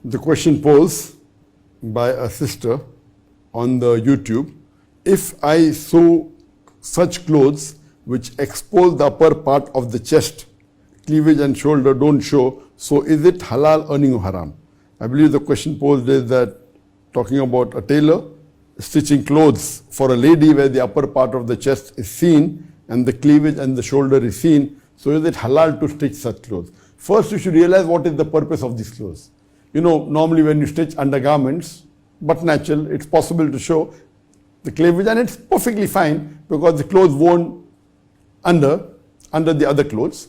The question posed by a sister on the YouTube: if I sew such clothes which expose the upper part of the chest, cleavage and shoulder don't show, so is it halal earning or haram? I believe the question posed is that talking about a tailor stitching clothes for a lady where the upper part of the chest is seen and the cleavage and the shoulder is seen, so is it halal to stitch such clothes? First, you should realize what is the purpose of these clothes. You know, normally when you stitch undergarments, but natural, it's possible to show the cleavage, and it's perfectly fine because the clothes worn under the other clothes.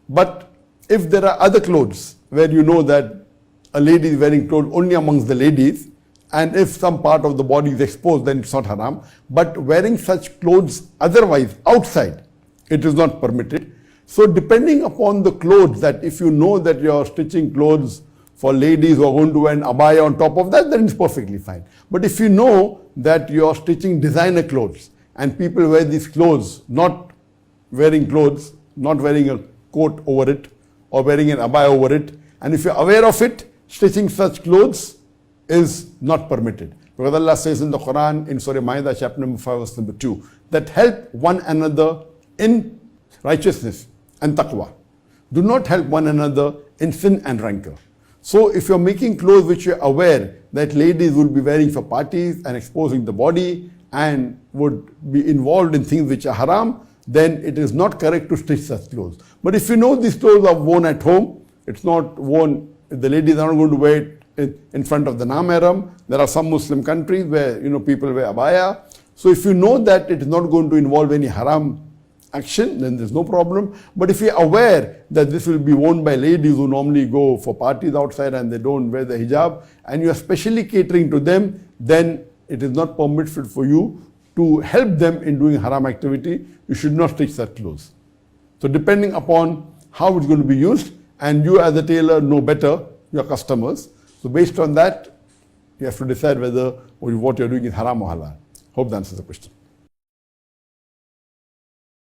But if there are other clothes where you know that a lady is wearing clothes only amongst the ladies, and if some part of the body is exposed, then it's not haram. But wearing such clothes otherwise outside, it is not permitted. So depending upon the clothes, that if you know that you're stitching clothes for ladies who are going to wear an abaya on top of that, then it's perfectly fine. But if you know that you're stitching designer clothes and people wear these clothes, not wearing a coat over it or wearing an abaya over it, and if you're aware of it, stitching such clothes is not permitted. Because Allah says in the Quran, in Surah Ma'idah, chapter number 5, verse number 2, that help one another in righteousness and taqwa. Do not help one another in sin and rancor. So if you're making clothes which you're aware that ladies would be wearing for parties and exposing the body and would be involved in things which are haram, then it is not correct to stitch such clothes. But if you know these clothes are worn at home, it's not worn, the ladies are not going to wear it in front of the Namaram. There are some Muslim countries where people wear abaya. So if you know that it is not going to involve any haram action, then there's no problem. But if you're aware that this will be worn by ladies who normally go for parties outside and they don't wear the hijab, and you are specially catering to them, then it is not permitted for you to help them in doing haram activity. You should not stitch such clothes. So depending upon how it's going to be used, and you as a tailor know better your customers, so based on that, you have to decide whether what you're doing is haram or halal. Hope that answers the question.